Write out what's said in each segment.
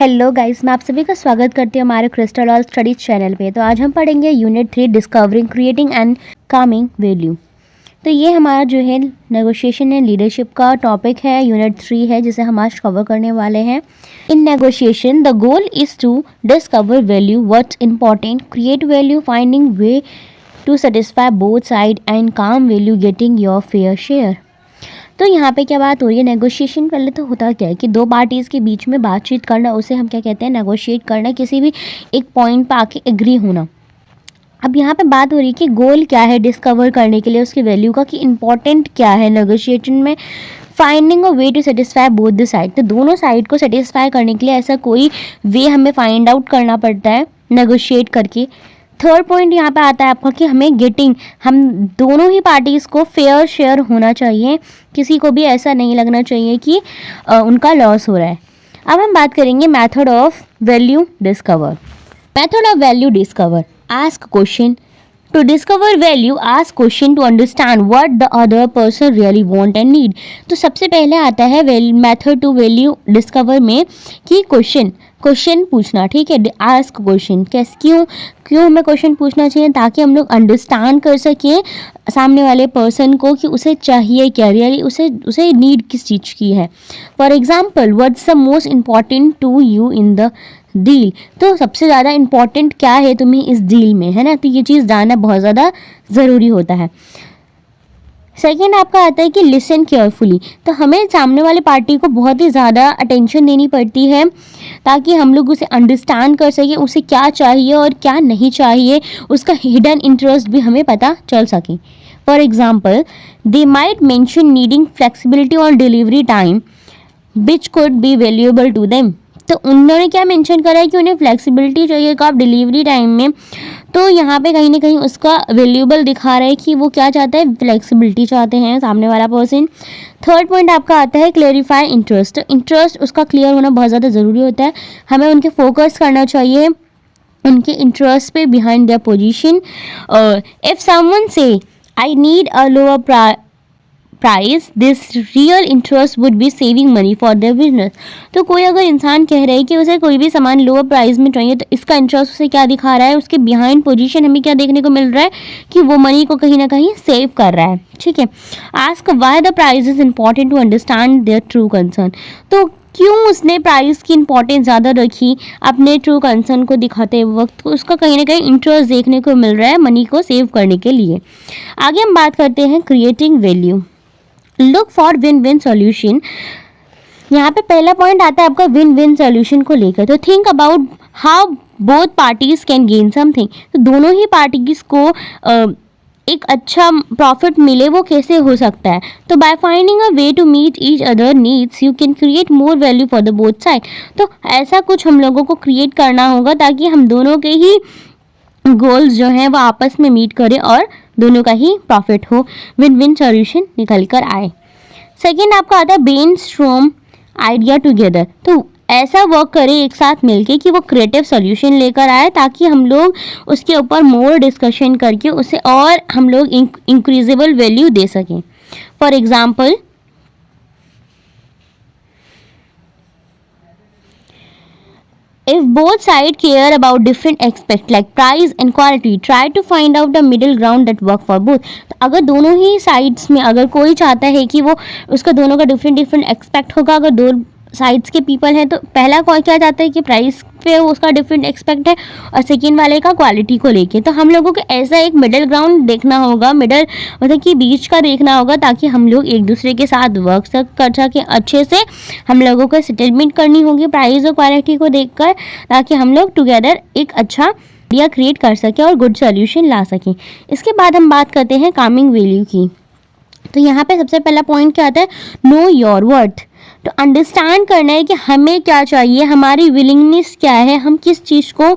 Hello guys, मैं आप सभी का स्वागत करती हूँ हमारे क्रिस्टल ऑल स्टडीज चैनल पे। तो आज हम पढ़ेंगे unit 3 discovering creating and claiming value. तो ये हमारा जो है नेगोशिएशन एंड लीडरशिप का टॉपिक है, यूनिट 3 है जिसे हम आज कवर करने वाले हैं। In negotiation the goal is to discover value, what's important, create value, finding way to satisfy both side and claim value, getting your fair share. तो यहाँ पे क्या बात हो रही है, नेगोशिएशन पहले तो होता क्या है कि दो पार्टीज़ के बीच में बातचीत करना, उसे हम क्या कहते हैं, नेगोशिएट करना, किसी भी एक पॉइंट पे आके एग्री होना। अब यहाँ पे बात हो रही है कि गोल क्या है डिस्कवर करने के लिए, उसकी वैल्यू का, कि इम्पॉर्टेंट क्या है नेगोशिएशन में, finding a way to satisfy both the side. तो दोनों साइड को सेटिस्फाई करने के लिए ऐसा कोई वे हमें फाइंड आउट करना पड़ता है नेगोशिएट करके। थर्ड पॉइंट यहाँ पे आता है आपका कि हमें गेटिंग, हम दोनों ही पार्टीज़ को फेयर शेयर होना चाहिए, किसी को भी ऐसा नहीं लगना चाहिए कि उनका लॉस हो रहा है। अब हम बात करेंगे method of value discover. Method of value discover, ask question. To discover value, ask question to understand what the other person really want and need। तो सबसे पहले आता है मेथड टू वैल्यू डिस्कवर में कि क्वेश्चन पूछना, ठीक है। आस्क क्वेश्चन, कैसे, क्यों हमें क्वेश्चन पूछना चाहिए, ताकि हम लोग अंडरस्टैंड कर सकें सामने वाले पर्सन को कि उसे चाहिए क्या, रियली उसे नीड किस चीज़ की है। For example, what's the most important to you in the deal. तो सबसे ज़्यादा इम्पॉर्टेंट क्या है तुम्हें इस डील में, है ना। तो ये चीज़ जानना बहुत ज़्यादा ज़रूरी होता है। सेकेंड आपका आता है कि लिसन केयरफुली। तो हमें सामने वाले पार्टी को बहुत ही ज़्यादा अटेंशन देनी पड़ती है ताकि हम लोग उसे अंडरस्टैंड कर सकें, उसे क्या चाहिए और क्या नहीं चाहिए, उसका हिडन इंटरेस्ट भी हमें पता चल सके। For example, they might mention needing flexibility on delivery time which could be valuable to them. तो उन्होंने क्या मेंशन करा है कि उन्हें फ्लेक्सिबिलिटी चाहिए कब, डिलीवरी टाइम में। तो यहाँ पे कहीं ना कहीं उसका वैल्यूएबल दिखा रहा है कि वो क्या चाहता है, फ्लेक्सिबिलिटी चाहते हैं सामने वाला पर्सन। थर्ड पॉइंट आपका आता है क्लेरिफाई इंटरेस्ट। तो इंटरेस्ट उसका क्लियर होना बहुत ज़्यादा ज़रूरी होता है, हमें उनके फोकस करना चाहिए उनके इंटरेस्ट पे, behind their position. If someone says I need a lower price, this real interest would be saving money for their business. तो कोई अगर इंसान कह रहा है कि उसे कोई भी सामान लोअर प्राइस में चाहिए, तो इसका इंटरेस्ट उसे क्या दिखा रहा है, उसके बिहाइंड पोजीशन हमें क्या देखने को मिल रहा है कि वो मनी को कहीं ना कहीं सेव कर रहा है, ठीक है। Ask why the price is important to understand their true concern. तो क्यों उसने प्राइस की इंपॉर्टेंस ज़्यादा रखी अपने ट्रू कंसर्न को दिखाते वक्त, उसका कहीं ना कहीं इंटरेस्ट देखने को मिल रहा है मनी को सेव करने के लिए। आगे हम बात करते हैं creating value. Look for win win solution. यहाँ पे पहला पॉइंट आता है आपका विन विन सोल्यूशन को लेकर। तो think about how both parties can gain something. तो दोनों ही पार्टीज को एक अच्छा प्रॉफिट मिले, वो कैसे हो सकता है। तो by finding a way to meet each other needs you can create more value for the both side. तो ऐसा कुछ हम लोगों को क्रिएट करना होगा ताकि हम दोनों के ही गोल्स जो हैं वो आपस में मीट करें और दोनों का ही प्रॉफिट हो, विन विन सॉल्यूशन निकल कर आए। सेकेंड आपका आता है ब्रेनस्टॉर्म आइडिया टुगेदर। तो ऐसा वर्क करें एक साथ मिलके कि वो क्रिएटिव सॉल्यूशन लेकर आए, ताकि हम लोग उसके ऊपर मोर डिस्कशन करके उसे और हम लोग इंक्रीजेबल वैल्यू दे सकें। For example, if both sides care about different aspects like price and quality, try to find out the middle ground that work for both। तो अगर दोनों ही साइड्स में अगर कोई चाहता है कि वो उसका दोनों का डिफरेंट एक्सपेक्ट होगा, अगर दो साइड्स के पीपल हैं, तो पहला कोई क्या चाहता है कि प्राइस पे उसका डिफरेंट एक्सपेक्ट है और सेकेंड वाले का क्वालिटी को लेके। तो हम लोगों को ऐसा एक मिडिल ग्राउंड देखना होगा, मिडल मतलब कि बीच का देखना होगा, ताकि हम लोग एक दूसरे के साथ वर्क कर सकें अच्छे से। हम लोगों को सेटलमेंट करनी होगी प्राइस और क्वालिटी को देखकर, ताकि हम लोग टुगेदर एक अच्छा आइडिया क्रिएट कर सकें और गुड सोल्यूशन ला सकें। इसके बाद हम बात करते हैं कामिंग वैल्यू की। तो यहाँ पे सबसे पहला पॉइंट क्या आता है, नो योर वर्थ। तो अंडरस्टैंड करना है कि हमें क्या चाहिए, हमारी विलिंगनेस क्या है, हम किस चीज़ को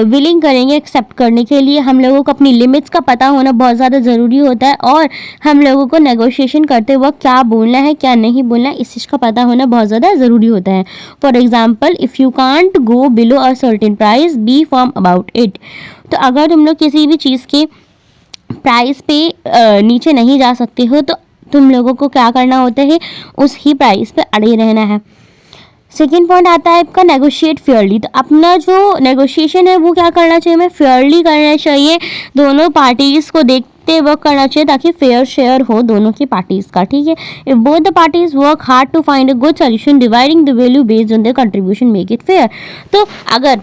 विलिंग करेंगे एक्सेप्ट करने के लिए। हम लोगों को अपनी लिमिट्स का पता होना बहुत ज़्यादा ज़रूरी होता है, और हम लोगों को नेगोशिएशन करते वक्त क्या बोलना है क्या नहीं बोलना है, इस चीज़ का पता होना बहुत ज़्यादा ज़रूरी होता है। For example, if you can't go below a certain price, be firm about it. तो अगर तुम लोग किसी भी चीज़ के प्राइस पे नीचे नहीं जा सकते हो, तो तुम लोगों को क्या करना होता है, उस ही प्राइस पे अड़े रहना है। सेकेंड पॉइंट आता है आपका नेगोशिएट फेयरली। तो अपना जो नेगोशिएशन है वो क्या करना चाहिए, हमें फेयरली करना चाहिए, दोनों पार्टीज को देखते वर्क करना चाहिए ताकि फेयर शेयर हो दोनों की पार्टीज का, ठीक है। If both the parties work hard to find a good solution dividing the value based on their contribution make it fair. तो अगर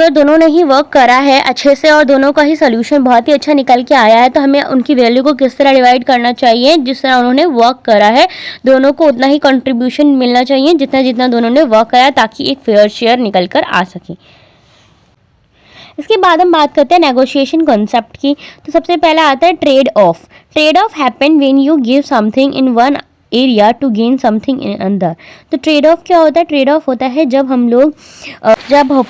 दोनों ने ही वर्क करा है अच्छे से और दोनों का ही सोल्यूशन बहुत ही अच्छा निकल के आया है, तो हमें उनकी वैल्यू को किस तरह डिवाइड करना चाहिए, जिस तरह उन्होंने वर्क करा है दोनों को उतना ही कंट्रीब्यूशन मिलना चाहिए जितना जितना दोनों ने वर्क करा, ताकि एक फेयर शेयर निकल कर आ सके। इसके बाद हम बात करते हैं नेगोशिएशन कॉन्सेप्ट की। तो सबसे पहला आता है trade off. Trade off happen when you give something in one area to gain something in another. तो ट्रेड ऑफ क्या होता है, ट्रेड ऑफ होता है जब हम लोग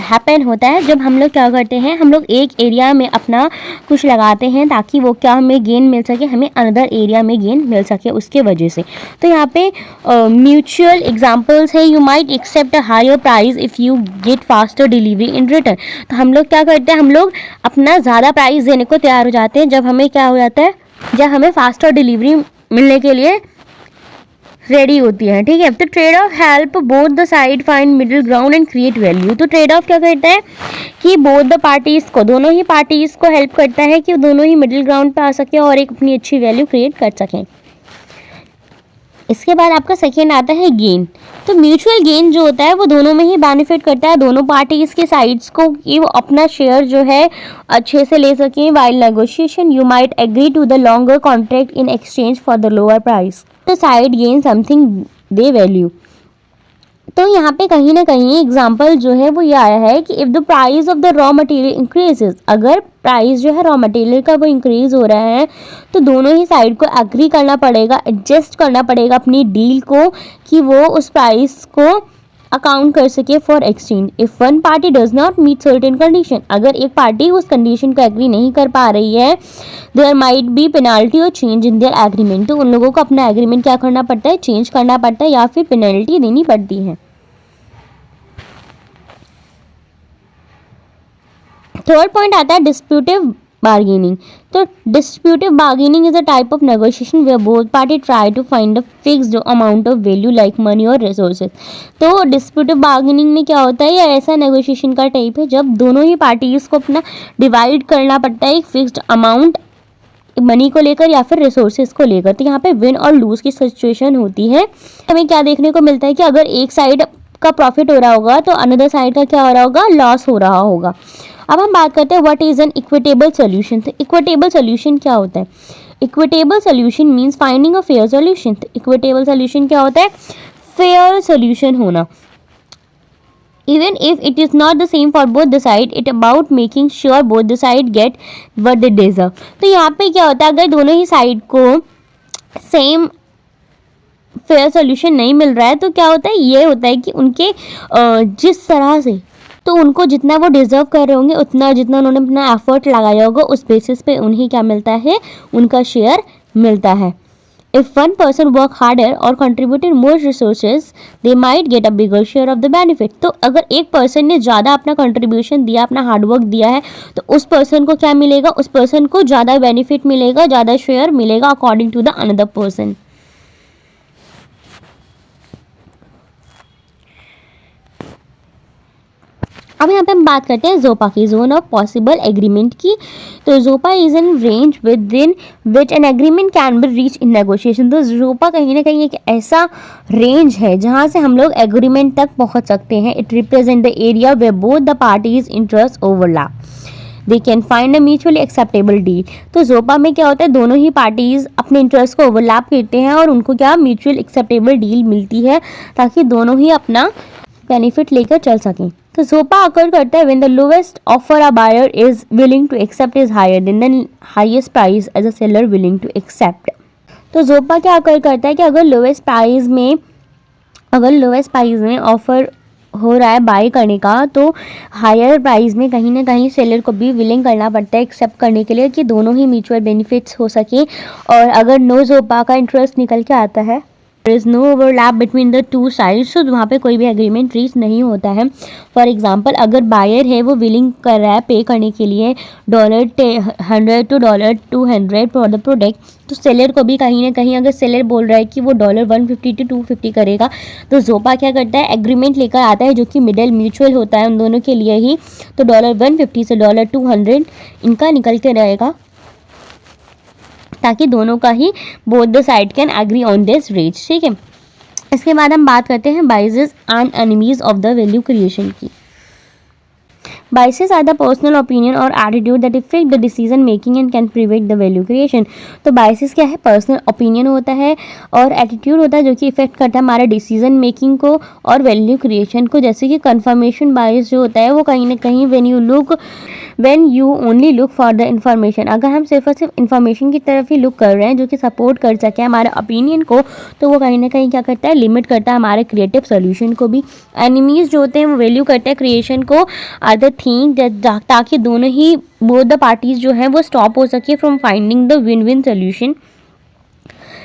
हैपन होता है जब हम लोग क्या करते हैं, हम लोग एक एरिया में अपना कुछ लगाते हैं ताकि वो क्या हमें गेन मिल सके, हमें अनदर एरिया में गेन मिल सके उसके वजह से। तो यहाँ पे म्यूचुअल एग्जांपल्स है, you might accept a higher price if you get faster delivery in return. तो हम लोग क्या करते हैं, हम लोग अपना ज़्यादा प्राइस देने को तैयार हो जाते हैं जब हमें क्या हो जाता है, जब हमें फास्टर डिलीवरी मिलने के लिए रेडी होती है, ठीक है। तो trade of help both the side find middle ground and create value. तो ट्रेड ऑफ क्या करता है कि बोथ द पार्टीज को, दोनों ही पार्टीज को हेल्प करता है कि दोनों ही मिडिल ग्राउंड पे आ सके और एक अपनी अच्छी वैल्यू क्रिएट कर सकें। इसके बाद आपका सेकेंड आता है गेन। तो म्यूचुअल गेन जो होता है वो दोनों में ही बेनिफिट करता है, दोनों पार्टीज के साइड्स को, कि वो अपना शेयर जो है अच्छे से ले सकें। While negotiation you might agree to the longer contract in exchange for the lower price. तो side gain something they value. तो यहाँ पे कहीं ना कहीं एग्जाम्पल जो है वो ये आया है कि if the price of the raw material increases, अगर प्राइस जो है रॉ मटेरियल का वो इंक्रीज हो रहा है तो दोनों ही साइड को एग्री करना पड़ेगा, एडजस्ट करना पड़ेगा अपनी डील को कि वो उस प्राइस को अकाउंट कर सके for exchange. If one party does not meet certain condition, अगर एक पार्टी उस कंडीशन को एग्री नहीं कर पा रही है, देयर माइट बी पेनाल्टी और चेंज इन देयर एग्रीमेंट। तो उन लोगों को अपना एग्रीमेंट क्या करना पड़ता है, चेंज करना पड़ता है या फिर पेनल्टी देनी पड़ती है। थर्ड पॉइंट आता है डिस्प्यूटिव बार्गेनिंग। तो distributive bargaining is a type of negotiation where both party try to find a fixed amount of value like money और रिसोर्सेज। तो डिस्प्यूटिव बार्गेनिंग में क्या होता है, या ऐसा नेगोशिएशन का टाइप है जब दोनों ही पार्टीज को अपना डिवाइड करना पड़ता है एक फिक्स्ड अमाउंट मनी को लेकर या फिर रिसोर्सेज को लेकर। तो यहाँ पे विन और लूज की सिचुएशन होती है। हमें क्या देखने को मिलता है कि अगर एक साइड का प्रॉफिट हो रहा होगा तो अनदर साइड का क्या हो रहा होगा, लॉस हो रहा होगा। अब हम बात करते हैं what is an equitable solution. तो इक्विटेबल सोल्यूशन क्या होता है, equitable solution means finding a fair solution. तो इक्विटेबल सोल्यूशन क्या होता है, फेयर सोल्यूशन होना। Even if it is not the same for both the side, it about making sure both the side get what they deserve। तो यहाँ पे क्या होता है, अगर दोनों ही साइड को सेम फेयर सोल्यूशन नहीं मिल रहा है तो क्या होता है, ये होता है कि उनके जिस तरह से, तो उनको जितना वो डिज़र्व कर रहे होंगे उतना, जितना उन्होंने अपना एफर्ट लगाया होगा उस बेसिस पे उन्हें क्या मिलता है, उनका शेयर मिलता है। If one person work harder or contributed more resources, they might get a bigger share of the benefit। तो अगर एक पर्सन ने ज़्यादा अपना कंट्रीब्यूशन दिया, अपना हार्डवर्क दिया है, तो उस पर्सन को क्या मिलेगा, उस पर्सन को ज़्यादा बेनिफिट मिलेगा, ज़्यादा शेयर मिलेगा according to the another person. अब यहाँ पे हम बात करते हैं जोपा की, जोन ऑफ पॉसिबल एग्रीमेंट की। तो ZOPA is an range within which an agreement can be reach in negotiation. तो जोपा कहीं ना कहीं एक ऐसा रेंज है जहाँ से हम लोग एग्रीमेंट तक पहुँच सकते हैं। It represent the area way both the parties interest overlap, they can find a mutually acceptable deal. तो जोपा में क्या होता है, दोनों ही पार्टीज अपने इंटरेस्ट को ओवरलैप करते हैं और उनको क्या म्यूचुअल एक्सेप्टेबल डील मिलती है ताकि दोनों ही अपना बेनिफिट लेकर चल सकें। तो जोपा अकर करता है when the lowest offer a buyer is willing to accept is higher than the highest price as a seller willing to accept. तो जोपा क्या अकर करता है कि अगर लोवेस्ट प्राइस में ऑफर हो रहा है बाय करने का, तो हायर प्राइस में कहीं ना कहीं सेलर को भी विलिंग करना पड़ता है एक्सेप्ट करने के लिए कि दोनों ही म्यूचुअल बेनिफिट्स हो सके। और अगर नो जोपा का इंटरेस्ट निकल के आता है there is no overlap between the two sides, तो वहाँ पे कोई भी एग्रीमेंट रीच नहीं होता है। फॉर एग्जांपल अगर बायर है वो विलिंग कर रहा है पे करने के लिए $100 to $200 फॉर द प्रोडक्ट, तो सेलर को भी कहीं ना कहीं अगर सेलर बोल रहा है कि वो $150 to $250 करेगा, तो जोपा क्या करता है एग्रीमेंट लेकर आता है जो कि मिडल म्यूचुअल होता है उन दोनों के लिए ही, तो $150 से $200 इनका निकल के रहेगा, ताकि दोनों का ही both the side can agree on this rate. ठीक है, इसके बाद हम बात करते हैं biases and enemies of the value creation की। Biases are the personal opinion or attitude that affect the decision making and can prevent the value creation। तो biases क्या है, पर्सनल ओपिनियन होता है और एटीट्यूड होता है जो कि इफेक्ट करता है हमारे डिसीजन मेकिंग को और वैल्यू क्रिएशन को। जैसे कि कन्फर्मेशन बायस जो होता है वो कहीं ना कहीं when you only look for the information, अगर हम सिर्फ और सिर्फ इन्फॉर्मेशन की तरफ ही लुक कर रहे हैं जो कि सपोर्ट कर सके हमारे ओपिनियन को, तो वो कहीं ना कहीं क्या करता है, लिमिट करता है हमारे क्रिएटिव सोल्यूशन को भी। एनिमीज जो होते हैं वो वैल्यू करते हैं क्रिएशन को आर द थिंग ताकि दोनों ही बोथ द पार्टीज जो हैं वो स्टॉप हो सके from finding the win win solution.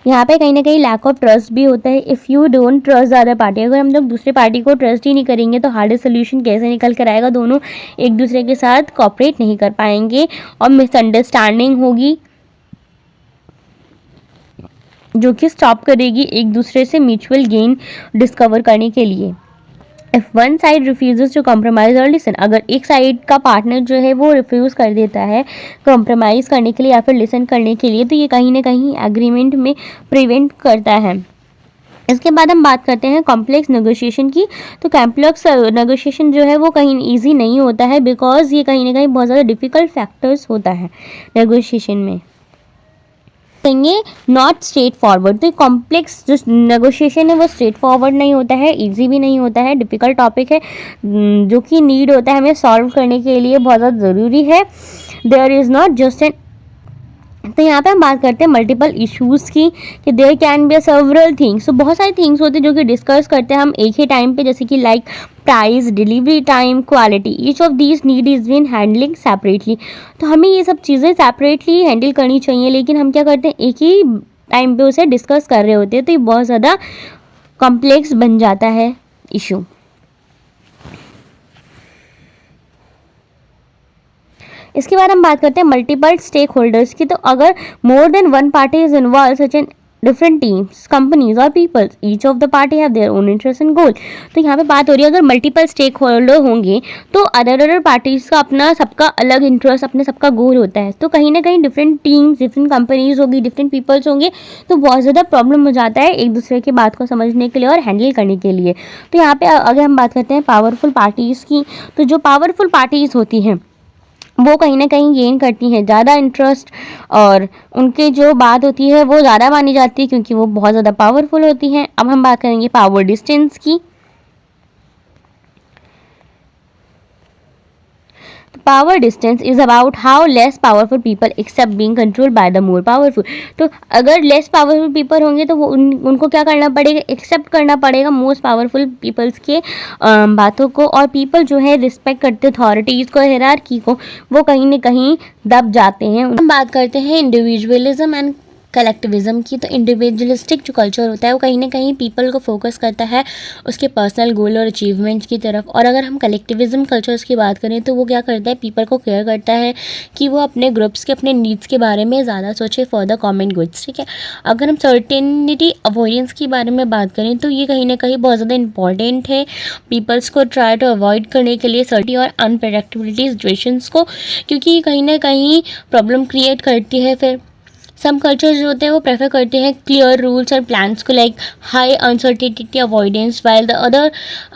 यहाँ पे कहीं ना कहीं लैक ऑफ ट्रस्ट भी होता है। If you don't trust the other party, अगर हम लोग दूसरे पार्टी को ट्रस्ट ही नहीं करेंगे तो हार्ड सोल्यूशन कैसे निकल कर आएगा, दोनों एक दूसरे के साथ कोऑपरेट नहीं कर पाएंगे और मिसअंडरस्टैंडिंग होगी जो कि स्टॉप करेगी एक दूसरे से म्यूचुअल गेन डिस्कवर करने के लिए। If one side refuse to compromise और लिसन, अगर एक साइड का पार्टनर जो है वो रिफ्यूज़ कर देता है कॉम्प्रोमाइज़ करने के लिए या फिर लिसन करने के लिए, तो ये कहीं ना कहीं एग्रीमेंट में प्रिवेंट करता है। इसके बाद हम बात करते हैं कॉम्प्लेक्स नेगोशिएशन की। तो कॉम्प्लेक्स नेगोशिएशन जो है वो कहीं ईजी नहीं होता है, बिकॉज ये कहीं ना कहीं बहुत ज़्यादा डिफ़िकल्ट फैक्टर्स होता है नेगोशिएशन में। कहेंगे नॉट स्ट्रेट फॉरवर्ड, तो कॉम्प्लेक्स जो नेगोशिएशन है वो स्ट्रेट फॉरवर्ड नहीं होता है, इजी भी नहीं होता है, डिफ़िकल्ट टॉपिक है जो कि नीड होता है हमें सॉल्व करने के लिए, बहुत ज़्यादा ज़रूरी है। There is not just an, तो यहाँ पे हम बात करते हैं मल्टीपल इश्यूज़ की कि there can be several things, तो बहुत सारी थिंग्स होती है जो कि डिस्कस करते हैं हम एक ही टाइम पे, जैसे कि like price, delivery time, quality, each of these need is been handling separately. तो हमें ये सब चीज़ें सेपरेटली हैंडल करनी चाहिए, लेकिन हम क्या करते हैं एक ही टाइम पे उसे डिस्कस कर रहे होते हैं, तो ये बहुत ज़्यादा कॉम्प्लेक्स बन जाता है इशू। इसके बाद हम बात करते हैं मल्टीपल स्टेक होल्डर्स की। तो अगर more than one party is involve such an different teams, companies और peoples, each of the party have their own interest and goal. तो यहाँ पे बात हो रही है अगर मल्टीपल स्टेक होल्डर होंगे तो अदर पार्टीज का अपना सबका अलग इंटरेस्ट, अपने सबका गोल होता है, तो कहीं ना कहीं डिफरेंट टीम्स, डिफरेंट कंपनीज होगी, डिफरेंट पीपल्स होंगे, तो बहुत ज़्यादा प्रॉब्लम हो जाता है एक दूसरे की बात को समझने के लिए और हैंडल करने के लिए। तो यहाँ पे अगर हम बात करते हैं पावरफुल पार्टीज़ की, तो जो पावरफुल पार्टीज़ होती हैं वो कहीं ना कहीं गेन करती हैं ज़्यादा इंटरेस्ट और उनके जो बात होती है वो ज़्यादा मानी जाती है क्योंकि वो बहुत ज़्यादा पावरफुल होती हैं। अब हम बात करेंगे पावर डिस्टेंस की। Power distance is about how less powerful people accept being controlled by the more powerful. तो अगर लेस पावरफुल पीपल होंगे तो वो उनको क्या करना पड़ेगा, एक्सेप्ट करना पड़ेगा मोस्ट पावरफुल पीपल्स के बातों को, और पीपल जो है रिस्पेक्ट करते अथॉरिटीज़ को, हायरार्की को, वो कहीं ना कहीं दब जाते हैं। हम बात करते हैं इंडिविजुअलिज्म एंड कलेक्टिविज्म की। तो इंडिविजुअलिस्टिक जो कल्चर होता है वो कहीं ना कहीं पीपल को फोकस करता है उसके पर्सनल गोल और अचीवमेंट्स की तरफ, और अगर हम कलेक्टिविज्म कल्चर्स की बात करें तो वो क्या करता है, पीपल को केयर करता है कि वो अपने ग्रुप्स के, अपने नीड्स के बारे में ज़्यादा सोचे फॉर द कॉमन गुड्स। ठीक है, अगर हम सर्टेनिटी अवॉइडेंस की बारे में बात करें तो ये कहीं ना कहीं बहुत ज़्यादा इंपॉर्टेंट है पीपल्स को ट्राई टू अवॉइड करने के लिए सर्टी और अनप्रेडिक्टेबिलिटी सिचुएशंस को, क्योंकि ये कहीं ना कहीं प्रॉब्लम क्रिएट करती है। फिर सम कल्चर्स जो होते हैं वो प्रेफर करते हैं क्लियर रूल्स और प्लान्स को, like high uncertainty avoidance, while the other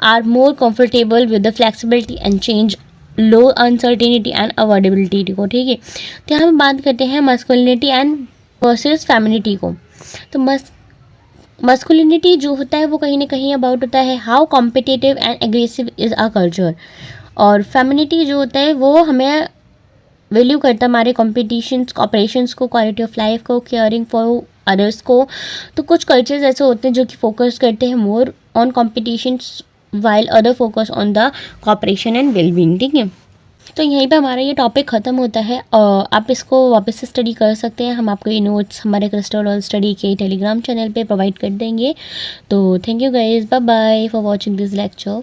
are more comfortable with the flexibility and change, low uncertainty and avoidability को। ठीक है, तो यहाँ हम बात करते हैं मस्कुलिनिटी एंड वर्सेस फेमिनिटी को। तो मस्कुलिनिटी जो होता है वो कहीं ना कहीं अबाउट होता है how competitive and aggressive is a culture, और फेमिनिटी जो होता है वो हमें वैल्यू करता है हमारे कॉम्पिटिशन्स, ऑपरेशंस को, क्वालिटी ऑफ लाइफ को, केयरिंग फॉर अदर्स को। तो कुछ कल्चर्स ऐसे होते हैं जो कि फोकस करते हैं more on competitions while other focus on the cooperation and wellbeing. ठीक है, तो यहीं पे हमारा ये टॉपिक ख़त्म होता है। आप इसको वापस से स्टडी कर सकते हैं। हम आपको ये नोट्स हमारे क्रिस्टल ऑयल स्टडी के टेलीग्राम चैनल पे प्रोवाइड कर देंगे। तो thank you guys, bye bye for watching this lecture.